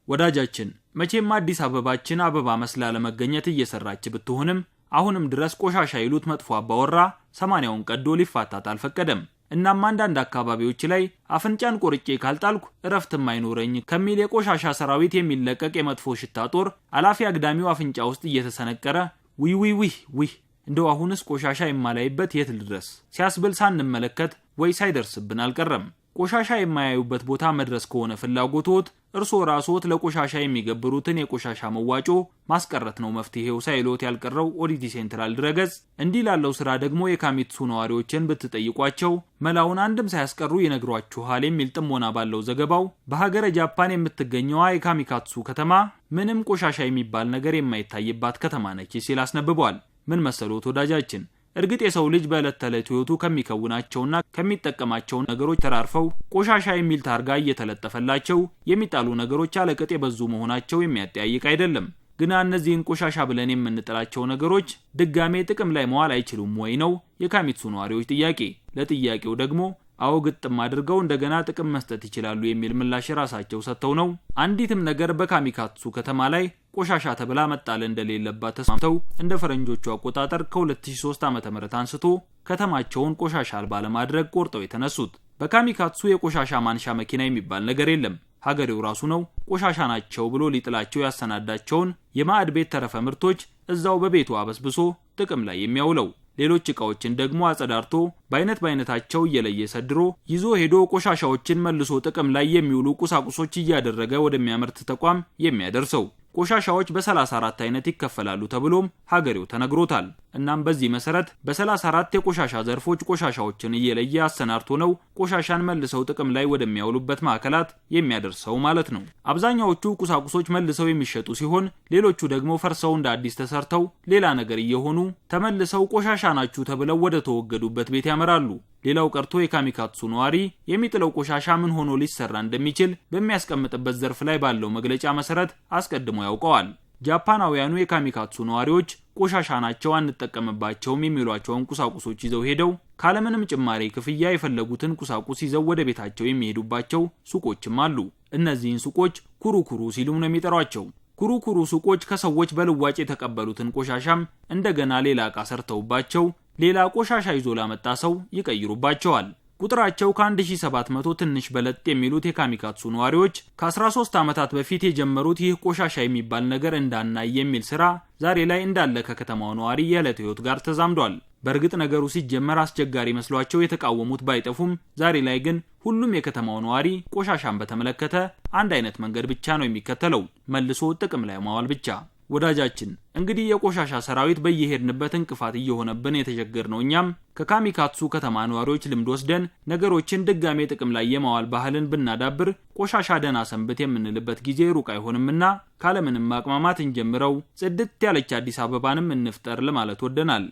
ወዳጃችን መቼም አዲስ አበባችን አበባ መስላ ለመገኘት እየሰራች ብትሆንም አሁንም ድረስ ቆሻሻ ይሉት መጥፎ አባወራ 80ውን ቀዶ ሊፋታት አልፈቀደም። እናም አንዳንድ አካባቢዎች ላይ አፍንጫን ቆርጬ ካልጣልኩ እረፍትም አይኖረኝ ከሚል የቆሻሻ ሰራዊት የሚለቀቅ የመጥፎ ሽታ ጦር አላፊ አግዳሚው አፍንጫ ውስጥ እየተሰነቀረ ዊ እንደው አሁንስ ቆሻሻ የማላይበት የት ልድረስ ሲያስብል ሳንመለከት ወይ ሳይደርስብን አልቀረም። ቆሻሻ የማያዩበት ቦታ መድረስ ከሆነ ፍላጎቶት እርሶ ራስዎት ለቆሻሻ የሚገብሩትን የቆሻሻ መዋጮ ማስቀረት ነው መፍትሄው ሳይሎት ያልቀረው ኦዲቲ ሴንትራል ድረገጽ እንዲህ ላለው ስራ ደግሞ የካሚትሱ ነዋሪዎችን ብትጠይቋቸው መላውን አንድም ሳያስቀሩ ይነግሯችኋል የሚል ጥሞና ባለው ዘገባው በሀገረ ጃፓን የምትገኘዋ የካሚካትሱ ከተማ ምንም ቆሻሻ የሚባል ነገር የማይታይባት ከተማ ነች ሲል አስነብቧል። ምን መሰሎት ወዳጃችን፣ እርግጥ የሰው ልጅ በዕለት ተዕለት ህይወቱ ከሚከውናቸውና ከሚጠቀማቸው ነገሮች ተራርፈው ቆሻሻ የሚል ታርጋ እየተለጠፈላቸው የሚጣሉ ነገሮች አለቅጥ የበዙ መሆናቸው የሚያጠያይቅ አይደለም። ግና እነዚህን ቆሻሻ ብለን የምንጥላቸው ነገሮች ድጋሜ ጥቅም ላይ መዋል አይችሉም ወይ ነው የካሚትሱ ነዋሪዎች ጥያቄ። ለጥያቄው ደግሞ አዎ ግጥም አድርገው እንደገና ጥቅም መስጠት ይችላሉ የሚል ምላሽ ራሳቸው ሰጥተው ነው። አንዲትም ነገር በካሚካትሱ ከተማ ላይ ቆሻሻ ተብላ መጣል እንደሌለባት ተስማምተው እንደ ፈረንጆቹ አቆጣጠር ከ2003 ዓ.ም አንስቶ ከተማቸውን ቆሻሻ አልባ ለማድረግ ቆርጠው የተነሱት። በካሚካትሱ የቆሻሻ ማንሻ መኪና የሚባል ነገር የለም። ሀገሬው ራሱ ነው ቆሻሻ ናቸው ብሎ ሊጥላቸው ያሰናዳቸውን የማዕድ ቤት ተረፈ ምርቶች እዛው በቤቱ አበስብሶ ጥቅም ላይ የሚያውለው። ሌሎች ዕቃዎችን ደግሞ አጸዳርቶ በአይነታቸው እየለየ ሰድሮ ይዞ ሄዶ ቆሻሻዎችን መልሶ ጥቅም ላይ የሚውሉ ቁሳቁሶች እያደረገ ወደሚያመርት ተቋም የሚያደርሰው። ቆሻሻዎች በ34 አይነት ይከፈላሉ ተብሎም ሀገሬው ተነግሮታል። እናም በዚህ መሰረት በ34 የቆሻሻ ዘርፎች ቆሻሻዎችን እየለየ አሰናርቶ ነው ቆሻሻን መልሰው ጥቅም ላይ ወደሚያውሉበት ማዕከላት የሚያደርሰው ማለት ነው። አብዛኛዎቹ ቁሳቁሶች መልሰው የሚሸጡ ሲሆን ሌሎቹ ደግሞ ፈርሰው እንደ አዲስ ተሰርተው ሌላ ነገር እየሆኑ ተመልሰው ቆሻሻ ናችሁ ተብለው ወደ ተወገዱበት ቤት ያመራሉ። ሌላው ቀርቶ የካሚካትሱ ነዋሪ የሚጥለው ቆሻሻ ምን ሆኖ ሊሰራ እንደሚችል በሚያስቀምጥበት ዘርፍ ላይ ባለው መግለጫ መሰረት አስቀድሞ ያውቀዋል። ጃፓናውያኑ የካሚካትሱ ነዋሪዎች ቆሻሻ ናቸው አንጠቀምባቸውም የሚሏቸውን ቁሳቁሶች ይዘው ሄደው ካለምንም ጭማሪ ክፍያ የፈለጉትን ቁሳቁስ ይዘው ወደ ቤታቸው የሚሄዱባቸው ሱቆችም አሉ። እነዚህን ሱቆች ኩሩኩሩ ሲሉም ነው የሚጠሯቸው። ኩሩኩሩ ሱቆች ከሰዎች በልዋጭ የተቀበሉትን ቆሻሻም እንደገና ሌላ ዕቃ ሰርተውባቸው ሌላ ቆሻሻ ይዞ ላመጣ ሰው ይቀይሩባቸዋል። ቁጥራቸው ከ1700 ትንሽ በለጥ የሚሉት የካሚካትሱ ነዋሪዎች ከ13 ዓመታት በፊት የጀመሩት ይህ ቆሻሻ የሚባል ነገር እንዳናይ የሚል ስራ ዛሬ ላይ እንዳለ ከከተማው ነዋሪ የዕለት ህይወት ጋር ተዛምዷል። በእርግጥ ነገሩ ሲጀመር አስቸጋሪ መስሏቸው የተቃወሙት ባይጠፉም ዛሬ ላይ ግን ሁሉም የከተማው ነዋሪ ቆሻሻን በተመለከተ አንድ አይነት መንገድ ብቻ ነው የሚከተለው፣ መልሶ ጥቅም ላይ ማዋል ብቻ። ወዳጃችን እንግዲህ የቆሻሻ ሰራዊት በየሄድንበት እንቅፋት እየሆነብን የተቸገርነው እኛም ከካሚካትሱ ከተማ ነዋሪዎች ልምድ ወስደን ነገሮችን ድጋሜ ጥቅም ላይ የማዋል ባህልን ብናዳብር ቆሻሻ ደህና ሰንብት የምንልበት ጊዜ ሩቅ አይሆንምና ካለምንም ማቅማማት እንጀምረው ጽድት ያለች አዲስ አበባንም እንፍጠር ለማለት ወደናል።